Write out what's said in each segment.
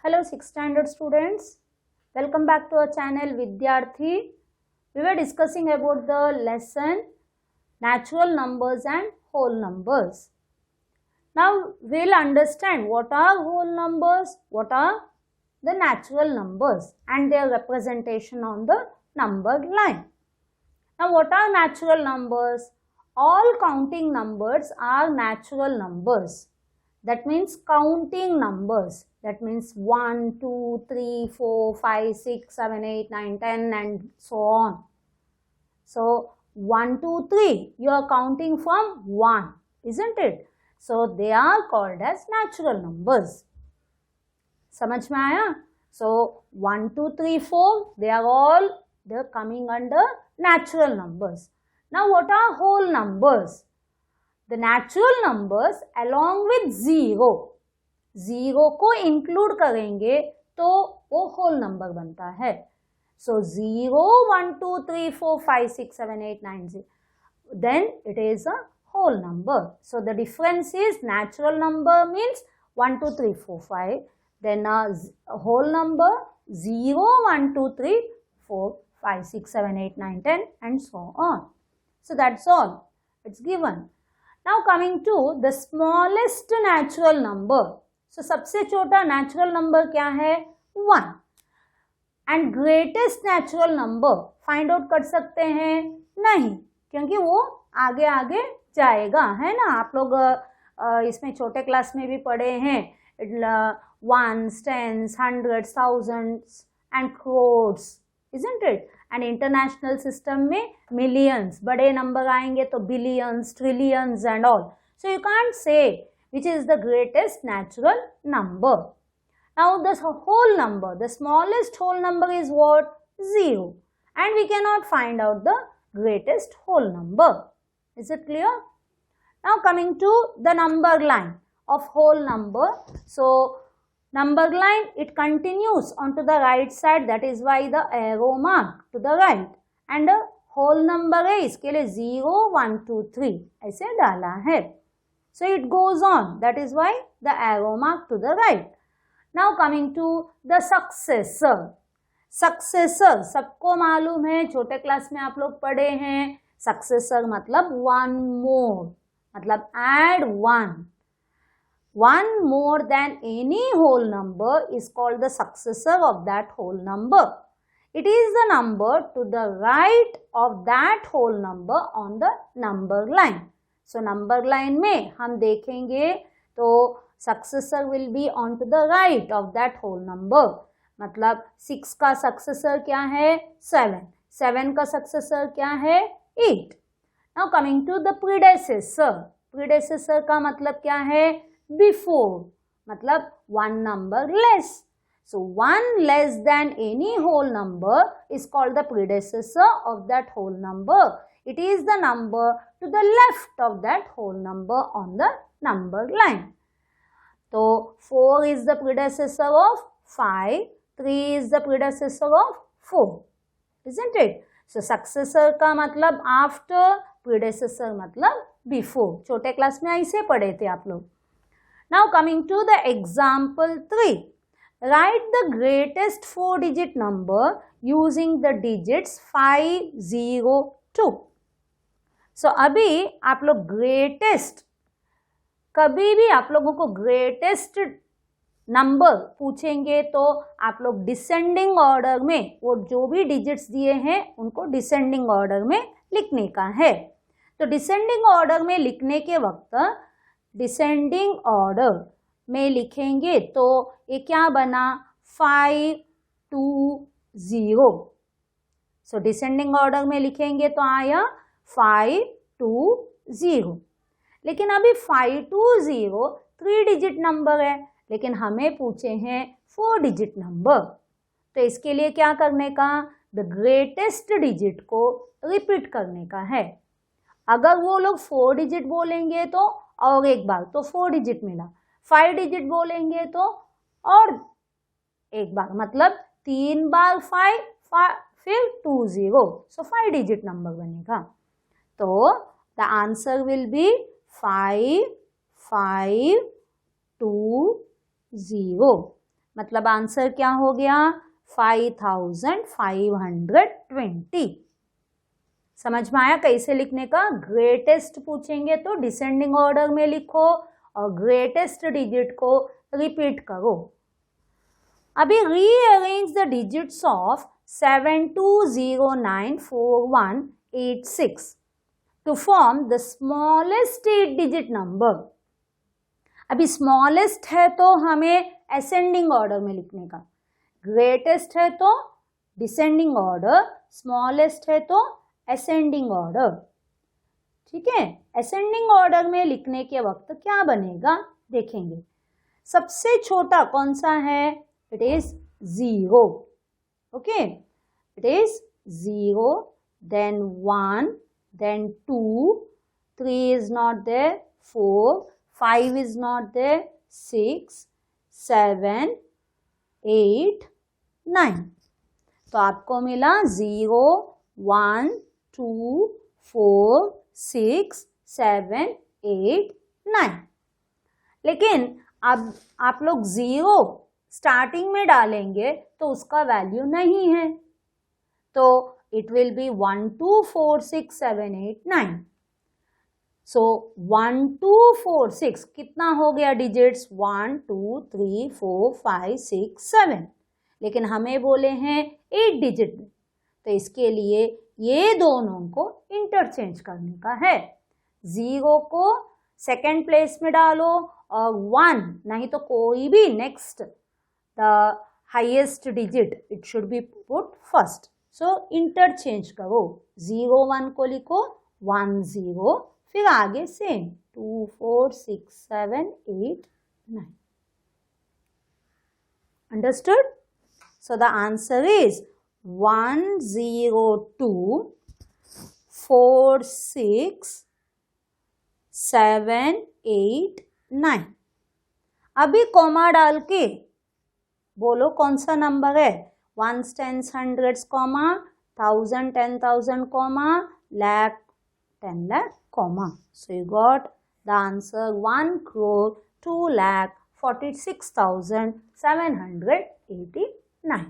Hello 6th standard students, welcome back to our channel Vidyarthi. We were discussing about the lesson natural numbers and whole numbers. Now we'll understand what are whole numbers, what are the natural numbers and their representation on the number line. Now what are natural numbers? All counting numbers are natural numbers. That means counting numbers. That means 1, 2, 3, 4, 5, 6, 7, 8, 9, 10 and so on. So 1, 2, 3, you are counting from 1, isn't it? So they are called as natural numbers. समझ में आया? So 1, 2, 3, 4, they're coming under natural numbers. Now what are whole numbers? The natural numbers along with 0 को include करेंगे तो वो whole number बनता है. So 0, 1, 2, 3, 4, 5, 6, 7, 8, 9, 0. Then it is a whole number. So the difference is natural number means 1, 2, 3, 4, 5. Then a whole number 0, 1, 2, 3, 4, 5, 6, 7, 8, 9, 10 and so on. So that's all. It's given. Now coming to the smallest natural number. So सबसे छोटा natural number क्या है? 1. And greatest natural number find out कर सकते हैं? नहीं, क्योंकि वो आगे आगे जाएगा, है ना? आप लोग इसमें छोटे क्लास में भी पढ़े हैं. Ones, tens, hundreds, thousands and crores, isn't it? And international system में millions, बड़े number आएंगे तो billions, trillions and all. So you can't say which is the greatest natural number. Now the whole number, the smallest whole number is what? 0. And we cannot find out the greatest whole number. Is it clear? Now coming to the number line of whole number. So number line, it continues onto the right side. That is why the arrow mark to the right. And the whole number है, इसके लिए 0, 1, 2, 3 ऐसे डाला है. So it goes on. That is why the arrow mark to the right. Now coming to the successor. Successor सबको मालूम है, छोटे क्लास में आप लोग पढ़े हैं. Successor मतलब one more, मतलब add one. One more than any whole number is called the successor of that whole number. It is the number to the right of that whole number on the number line. So number line में हम देखेंगे तो successor will be on to the right of that whole number. मतलब 6 का successor क्या है? 7. 7 का successor क्या है? 8. Now coming to the predecessor. Predecessor का मतलब क्या है? Before, मतलब one number less. So one less than any whole number is called the predecessor of that whole number. It is the number to the left of that whole number on the number line. So 4 is the predecessor of 5, 3 is the predecessor of 4, isn't it? So successor का मतलब after, predecessor मतलब before. छोटे class में ऐसे पढ़े थे आप लोग. Now coming to the example 3. Write the greatest 4-digit number using the digits 5, 0, 2. So अभी आप लोग greatest, कभी भी आप लोगों को greatest नंबर पूछेंगे तो आप लोग डिसेंडिंग ऑर्डर में वो जो भी डिजिट्स दिए हैं उनको डिसेंडिंग ऑर्डर में लिखने का है. तो डिसेंडिंग ऑर्डर में लिखने के वक्त डिसेंडिंग ऑर्डर में लिखेंगे तो ये क्या बना? 5, 2, 0. सो डिसेंडिंग ऑर्डर में लिखेंगे तो आया 5, 2, 0. लेकिन अभी 5, 2, 0 3 डिजिट नंबर है, लेकिन हमें पूछे हैं 4 डिजिट नंबर. तो इसके लिए क्या करने का? द ग्रेटेस्ट डिजिट को रिपीट करने का है. अगर वो लोग 4 डिजिट बोलेंगे तो और एक बार तो 4 डिजिट मिला, 5 डिजिट बोलेंगे तो और एक बार, मतलब 3 बार 5, फिर 2, 0. सो 5 डिजिट नंबर बनेगा. तो द आंसर विल बी 5, 5, 2, 0. मतलब आंसर क्या हो गया 5520। समझ में आया कैसे लिखने का? ग्रेटेस्ट पूछेंगे तो डिसेंडिंग ऑर्डर में लिखो और ग्रेटेस्ट डिजिट को रिपीट करो। अभी rearrange the digits of 72094186 to form the smallest 8 digit number. अभी स्मॉलेस्ट है तो हमें असेंडिंग ऑर्डर में लिखने का, ग्रेटेस्ट है तो डिसेंडिंग ऑर्डर, स्मॉलेस्ट है तो असेंडिंग ऑर्डर। ठीक है, असेंडिंग ऑर्डर में लिखने के वक्त क्या बनेगा देखेंगे। सबसे छोटा कौन सा है? It is 0। Okay, it is 0, then 1, then 2, 3 is not there, 4, 5 is not there, 6, 7, 8, 9। तो आपको मिला 0, 1, 2, 4, 6, 7, 8, 9। लेकिन अब आप लोग 0 स्टार्टिंग में डालेंगे तो उसका वैल्यू नहीं है, तो इट विल बी 1 2 4 6 7 8 9। सो 1 2 4 6 कितना हो गया डिजिट्स? 1 2 3 4 5 6 7, लेकिन हमें बोले हैं 8 डिजिट में, तो इसके लिए ये दोनों को इंटरचेंज करने का है। 0 को सेकेंड प्लेस में डालो और 1 नहीं तो कोई भी next the highest digit it should be put first. So interchange करो, 0 1 को लिखो 1 0, फिर आगे same 2 4 6 7 8 9। Understood? So the answer is 1 0 2 4 6 7 8 9। अभी कॉमा डाल के बोलो कौन सा नंबर है? 1s 10s 100s comma, 1000 10,000 comma, lakh 10 lakh comma. So you got the answer 1,02,46,789।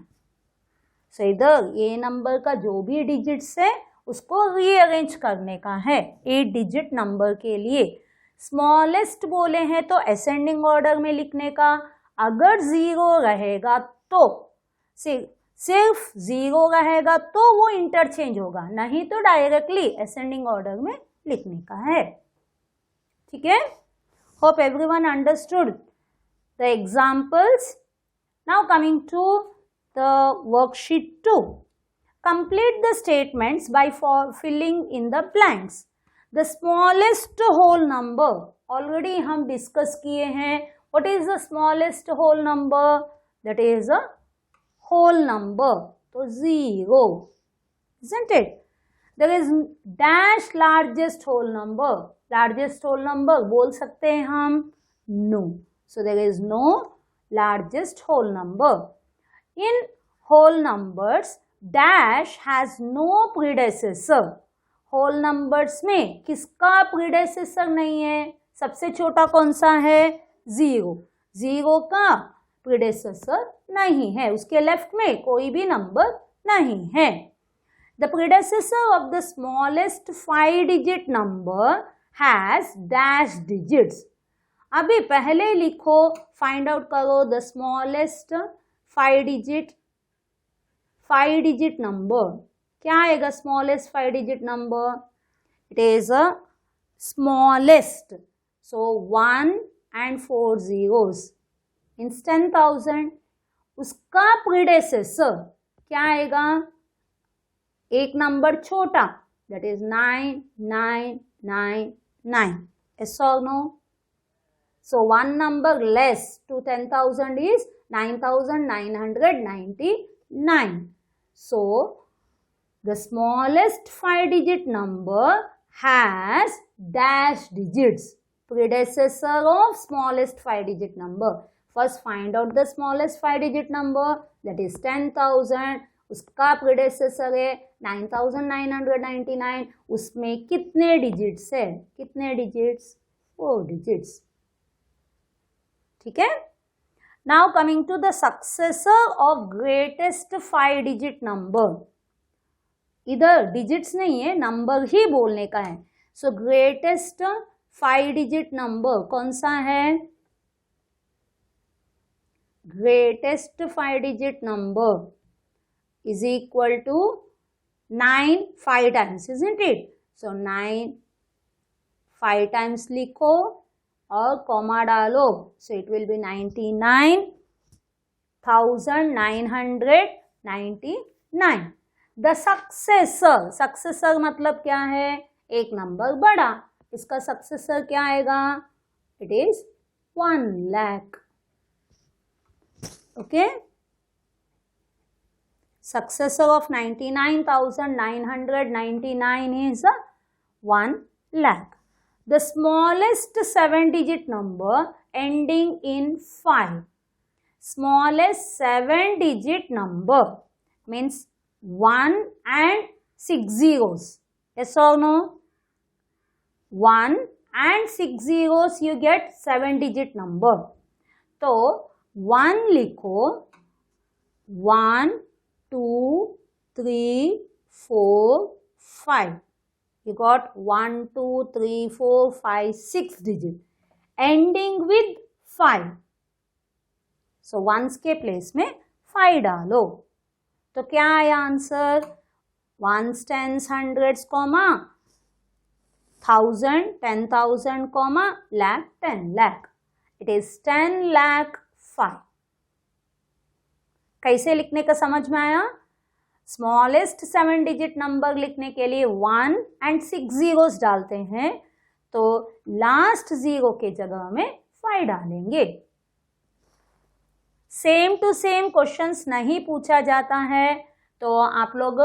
So इधर ये नंबर का जो भी डिजिट्स है उसको रीअरेंज करने का है 8 डिजिट नंबर के लिए। स्मॉलेस्ट बोले हैं तो असेंडिंग ऑर्डर में लिखने का। अगर 0 रहेगा तो सिर्फ 0 रहेगा तो वो इंटरचेंज होगा, नहीं तो डायरेक्टली असेंडिंग ऑर्डर में लिखने का है। ठीक है, hope everyone understood the examples. Now coming to the worksheet 2, complete the statements by filling in the blanks. The smallest whole number already हम डिस्कस किए हैं। What is the smallest whole number? That is a whole number, तो 0, isn't it? There is dash largest whole number. Largest whole number बोल सकते हैं हम? No. So there is no largest whole number. In whole numbers, dash has no predecessor. whole numbers में किसका predecessor नहीं है? सबसे छोटा कौन सा है? 0. 0 का predecessor नहीं है, उसके लेफ्ट में कोई भी नंबर नहीं है। The predecessor of the smallest 5-digit number has dash digits. अभी पहले लिखो, फाइंड आउट करो द स्मॉलेस्ट 5-digit नंबर। क्या आएगा smallest 5-digit number? It is a smallest, so 1 and 4 zeros means 10,000। उसका प्रीडेसेसर क्या आएगा? एक नंबर छोटा, that is 9999। yes or no? So one number less to 10,000 is 9,999. So the smallest 5-digit number has dash digits, predecessor of smallest 5-digit number. First find out the smallest 5-digit number, that is 10,000. उसका predecessor है 9,999। उसमें कितने digits है? कितने digits? 4 digits। ठीक है, now coming to the successor of greatest 5 digit number. इधर digits नहीं है, नंबर ही बोलने का है. सो ग्रेटेस्ट 5 डिजिट नंबर कौन सा है? Greatest 5 digit number is equal to 9 5 times, isn't it? So 9 5 times लिखो और कॉमा डालो. So it will be 99,999. The successor मतलब क्या है? एक नंबर बड़ा. इसका सक्सेसर क्या आएगा? It is 1 lakh. Okay. Successor of 99,999 is 1 lakh. The smallest 7-digit number ending in 5. Smallest 7-digit number means 1 and 6 zeros. Yes or no? 1 and 6 zeros you get 7-digit number. तो 1 लिखो. 1 2 3 4 5. You got 1 2 3 4 5 6 digit ending with 5. So ones के place में 5 डालो. तो क्या आया answer? 1s 10s 100s comma 1000 10,000 comma lakh 10 lakh. It is 10 lakh 5. कैसे लिखने का समझ में आया? स्मॉलेस्ट 7 डिजिट नंबर लिखने के लिए 1 and 6 zeros डालते हैं, तो लास्ट जीरो के जगह में 5 डालेंगे. सेम टू सेम क्वेश्चंस नहीं पूछा जाता है, तो आप लोग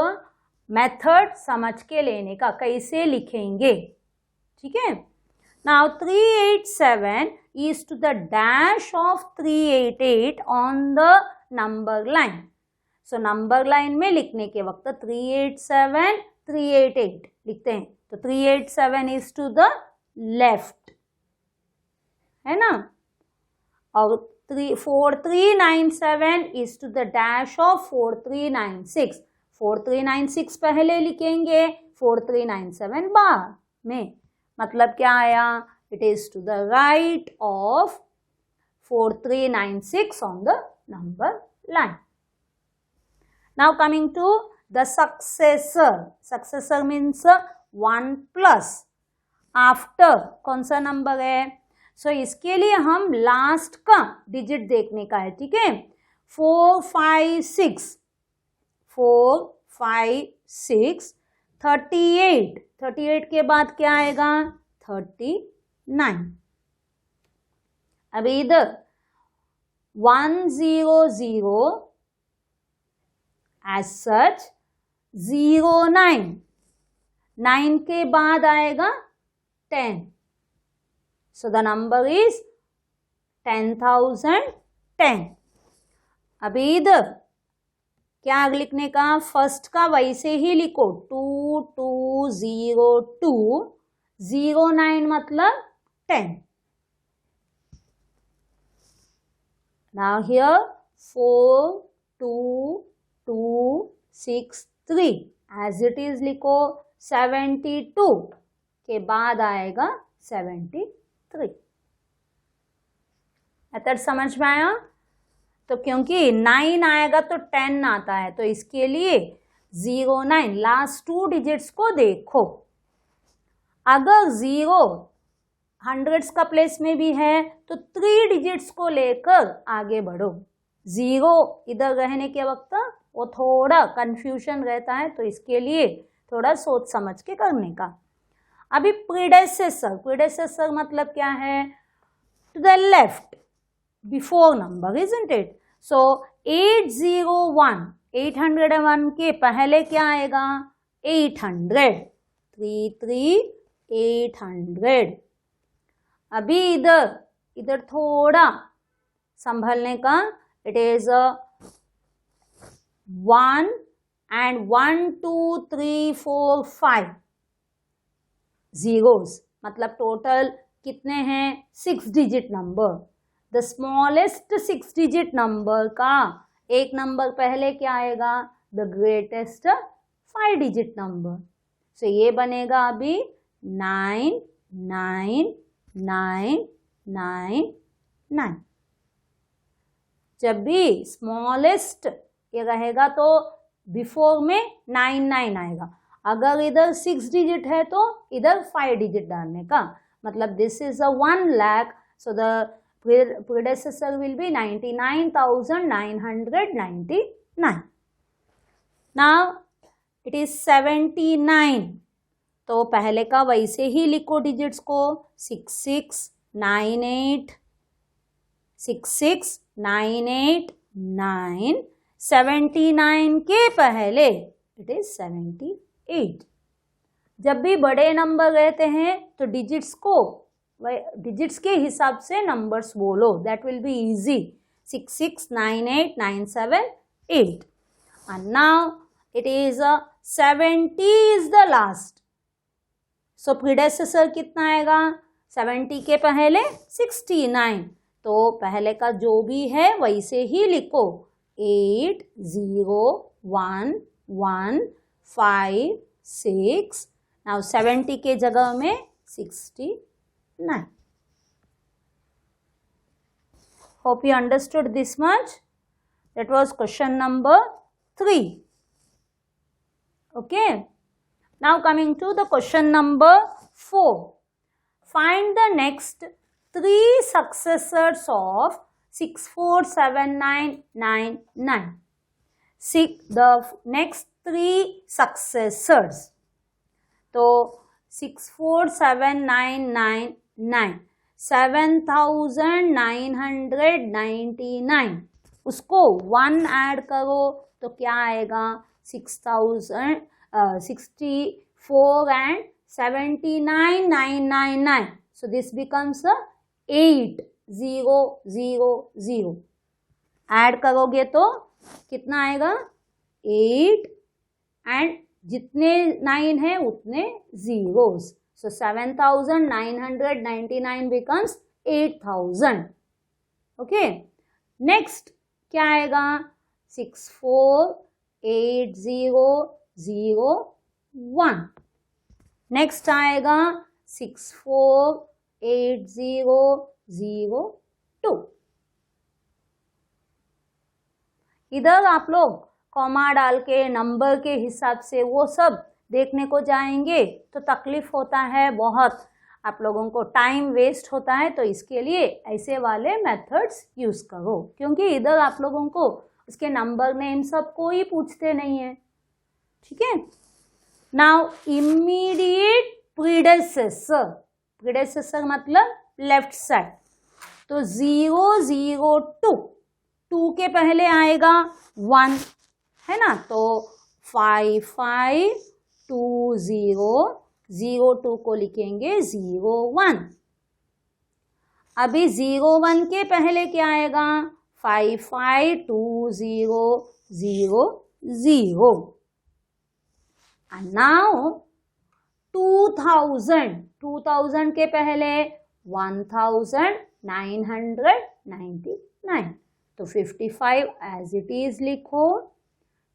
मेथड समझ के लेने का, कैसे लिखेंगे. ठीक है. Now 387 is to the dash of 388 on the number line. So number line में लिखने के वक्त 387 388 लिखते हैं, तो 387 इज टू द लेफ्ट, है ना. और 4397 is to the dash of 4396. 4396 पहले लिखेंगे, 4397 बाद में. मतलब क्या आया? It is to the right of 4396 on the number line. Now coming to the successor. Successor means 1 plus. After कौन सा नंबर है? सो इसके लिए हम लास्ट का डिजिट देखने का है. ठीक है. 4 5 6 4 5 6 38. 38 के बाद क्या आएगा? 39. अभी इधर 100 as such 09. 9 के बाद आएगा 10. So the number is 10,010. अभी इधर क्या लिखने का? फर्स्ट का वैसे ही लिखो 2202. 09 मतलब 10. Now here 42263 as it is लिखो. 72 के बाद आएगा 73. मेथड समझ में आया? तो क्योंकि 9 आएगा तो 10 आता है, तो इसके लिए 09 लास्ट 2 डिजिट्स को देखो. अगर 0 हंड्रेड्स का प्लेस में भी है तो 3 डिजिट्स को लेकर आगे बढ़ो. 0 इधर रहने के वक्त वो थोड़ा कंफ्यूजन रहता है, तो इसके लिए थोड़ा सोच समझ के करने का. अभी प्रीडेसेसर मतलब क्या है? To the left before number, isn't it. So 801 801 के पहले क्या आएगा? 800. 800. अभी इधर थोड़ा संभलने का. It is 1 and 1 2 3 4 5 zeros. मतलब टोटल कितने हैं? 6 digit number. The smallest 6 digit number का एक नंबर पहले क्या आएगा, द ग्रेटेस्ट 5 डिजिट नंबर। सो ये बनेगा अभी 9 9 9 9 9। जब भी स्मॉलेस्ट ये रहेगा तो बिफोर में 9 9 आएगा। अगर इधर 6 डिजिट है तो इधर 5 डिजिट डालने का, मतलब this is a 1 lakh, so the predecessor will be 99,999। Now it is 79, तो पहले का वैसे ही लिखो डिजिट्स को, 6698 9 79 के पहले इट इज 78। जब भी बड़े नंबर रहते हैं तो डिजिट्स के हिसाब से नंबर्स बोलो, that will be easy. 66 98 97 8 and now it is 70 is the last, so predecessor कितना आएगा, 70 के पहले 69, तो पहले का जो भी है वैसे ही लिखो, 8 0 1 1 5 6। नाउ 70 के जगह में 69। Hope you understood this much. That was question number 3। Okay, now coming to the question number 4। Find the next 3 successors of 647999। the next 3 successors, तो 64799 7999, उसको 1 ऐड करो तो क्या आएगा, 64 and 79,999, so this becomes 8000। Add करोगे तो कितना आएगा, 8 एंड जितने 9 है उतने zeros, so 7999 becomes 8000। Okay, next क्या आएगा, 648001। नेक्स्ट आएगा 648002। इधर आप लोग कॉमा डाल के नंबर के हिसाब से वो सब देखने को जाएंगे तो तकलीफ होता है बहुत, आप लोगों को टाइम वेस्ट होता है, तो इसके लिए ऐसे वाले मेथड्स यूज करो, क्योंकि इधर आप लोगों को उसके नंबर नेम सब कोई पूछते नहीं है। ठीक है, नाउ इमीडिएट प्रीडेसेसर मतलब लेफ्ट साइड, तो 002, 2 के पहले आएगा 1 है ना, तो 5520, 02 को लिखेंगे 01। अभी 01 के पहले क्या आएगा, 552000। and now 2000 के पहले 1999, तो 55 एज इट इज लिखो,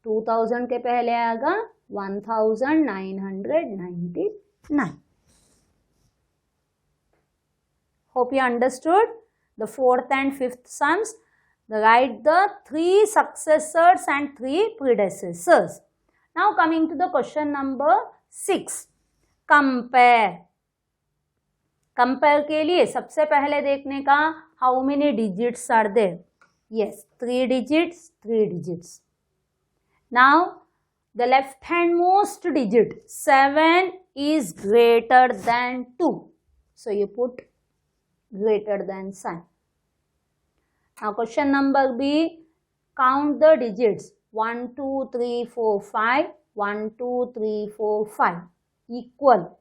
2000 के पहले आएगा 1999। Hope you understood the 4th and 5th sums. Write the 3 successors and 3 predecessors. Now coming to the question number 6. Compare. Compare के लिए सबसे पहले देखने का how many digits are there? Yes, 3 digits, 3 digits. Now the left handmost digit 7 is greater than 2. So you put greater than sign. Now question number B, count the digits 1 2 3 4 5, 1 2 3 4 5 equal.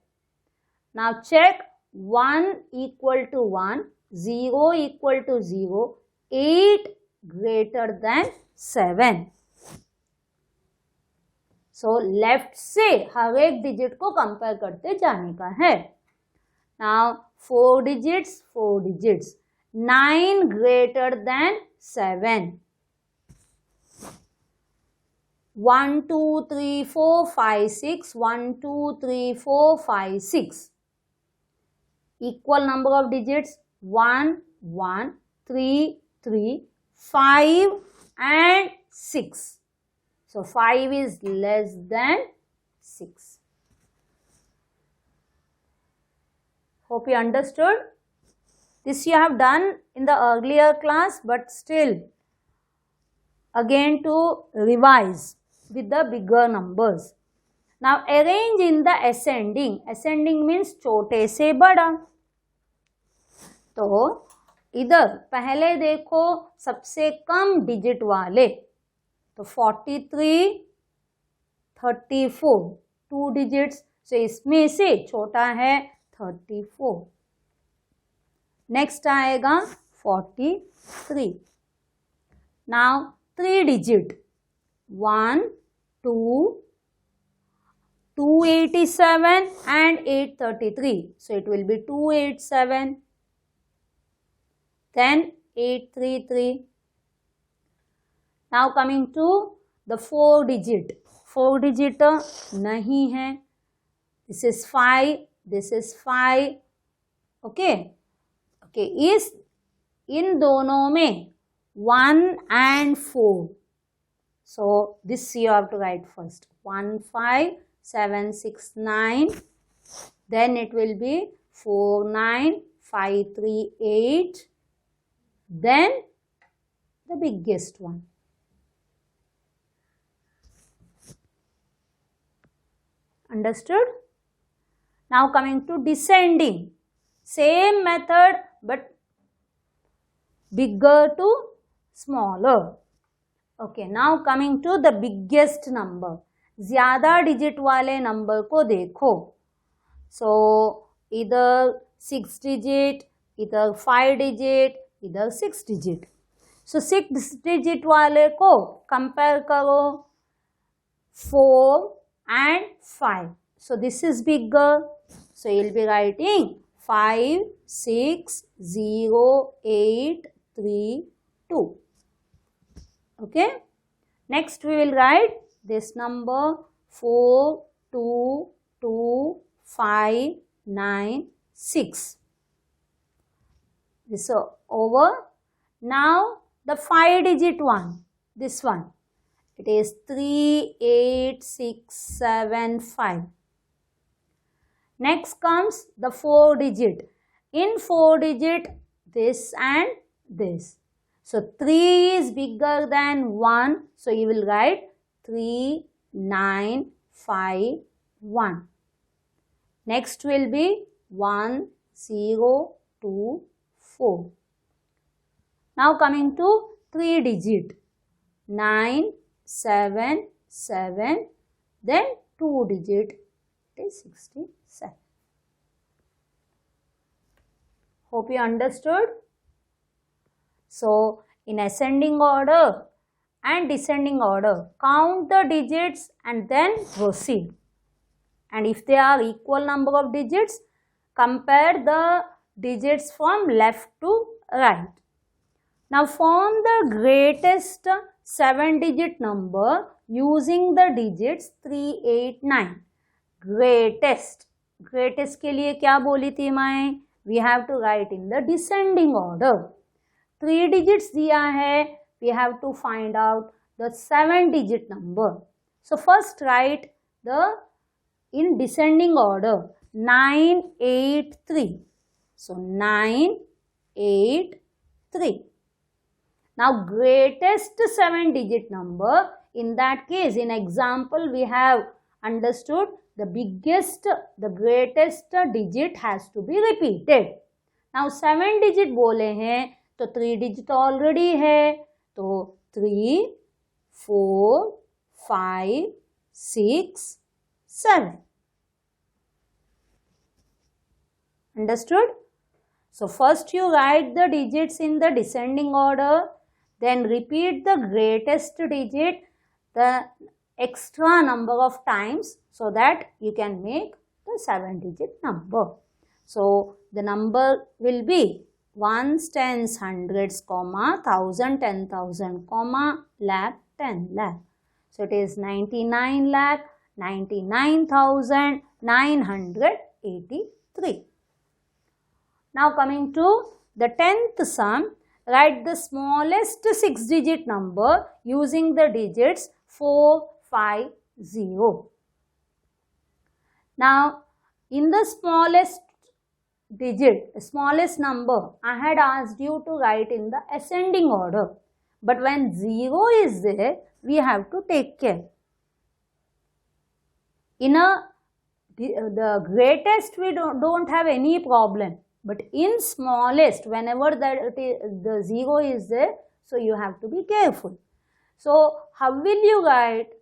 Now check 1 equal to 1, 0 equal to 0, 8 greater than 7. So left से हर एक digit को compare करते जाने का है। Now 4 digits, 4 digits. 9 greater than 7. 1, 2, 3, 4, 5, 6. 1, 2, 3, 4, 5, 6. Equal number of digits 1, 1, 3, 3, 5 and 6. So 5 is less than 6. Hope you understood. This you have done in the earlier class, but still again to revise with the bigger numbers. Now arrange in the ascending. Ascending means छोटे से बड़ा. तो इधर पहले देखो सबसे कम digit वाले, तो 43, 34 2 डिजिट्स, so इसमें से छोटा है 34. नेक्स्ट आएगा 43. Now 3 digit 1, 2, 287 and 833. So it will be 287. Then 833. Now coming to the 4 digit. 4 digit नहीं है. This is 5. This is 5. Okay. Okay. इस इन दोनों में 1 and 4. So this you have to write first. 1, 5, 7, 6, 9. Then it will be 4, 9, 5, 3, 8. Then the biggest one. Understood? Now coming to descending. Same method but bigger to smaller. Okay, now coming to the biggest number. ज़्यादा digit वाले number को देखो. So either 6 digit, either 5 digit, either 6 digit. So 6 digit वाले को compare करो 4 and 5. So this is bigger. So you'll be writing 5, 6, 0, 8, 3, 2. Okay. Next we will write this number 4, 2, 2, 5, 9, 6. This is over. Now the 5 digit one. This one. It is 3, 8, 6, 7, 5. Next comes the 4 digit. In 4 digit, this and this. So 3 is bigger than 1. So you will write 3, 9, 5, 1. Next will be 1, 0, 2, 4. Now coming to 3 digit. 9, 7, 7. Then 2 digit is 67. Hope you understood. So in ascending order and descending order, count the digits and then proceed. And if they are equal number of digits, compare the digits from left to right. Now form the greatest 7-digit number using the digits 3, 8, 9. Greatest. Greatest के लिए क्या बोली थी मैं? We have to write in the descending order. 3 digits दिया है. We have to find out the 7-digit number. So first write the in descending order 9, 8, 3. So 9, 8, 3. Now greatest 7-digit number, in that case in example we have understood the greatest digit has to be repeated. Now 7 digit बोले हैं तो 3 digit already है, तो 3, 4, 5, 6, 7. Understood? So first you write the digits in the descending order, then repeat the greatest digit the extra number of times so that you can make the 7-digit number. So the number will be ones, tens, hundreds, comma, thousand, 10,000, comma, lakh, 10 lakh. So it is 99 lakh 99,983. Now coming to the 10th sum, write the smallest 6-digit number using the digits 4, 5, 0. Now in the smallest digit, smallest number, I had asked you to write in the ascending order. But when 0 is there, we have to take care. In the greatest, we don't have any problem. But in smallest, whenever the 0 is there, so you have to be careful. So how will you write?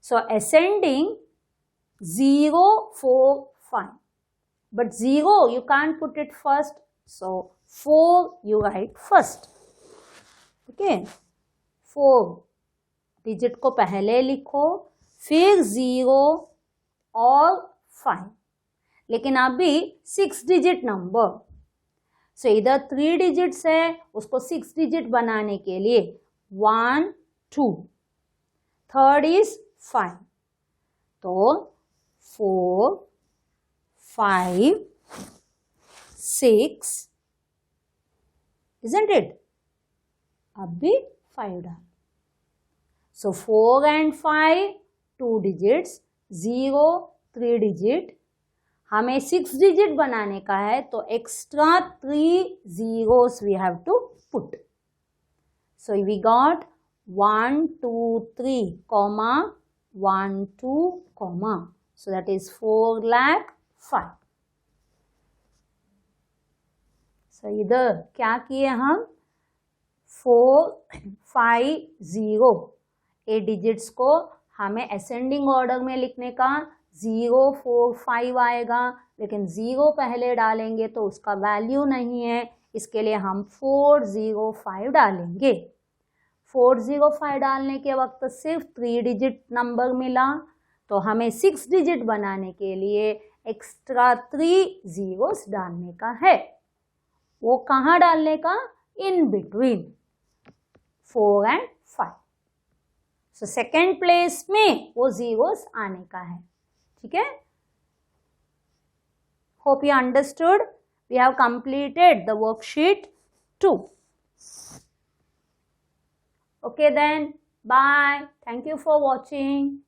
So ascending 0, 4, 5. But 0, you can't put it first. So 4, you write first. Okay. 4 digit को पहले लिखो, फिर 0 और 5. लेकिन अभी 6 digit number, सो इधर 3 digits है, उसको 6 डिजिट बनाने के लिए 1, 2, थर्ड इज 5. तो 4, 5, 6, isn't it? अब भी 5 डाल. So 4 and 5, 2 digits, 0, 3 digit. हमें 6 digit बनाने का है, तो extra 3 zeros we have to put. So we got 1, 2, 3, comma, 1, 2, comma. So that is 4 lakh 5. So इधर क्या किए हम? 4, 5, 0 ए डिजिट्स को हमें असेंडिंग ऑर्डर में लिखने का. 0, 4, 5 आएगा, लेकिन 0 पहले डालेंगे तो उसका वैल्यू नहीं है, इसके लिए हम 4, 0, 5 डालेंगे. 4, 0, 5 डालने के वक्त सिर्फ 3 डिजिट नंबर मिला, तो हमें 6 डिजिट बनाने के लिए एक्स्ट्रा 3 जीरोस डालने का है. वो कहाँ डालने का? In between 4 and 5. So second place में वो जीरोस आने का है. ठीक है. Hope you understood. We have completed the worksheet 2. Okay then, bye. Thank you for watching.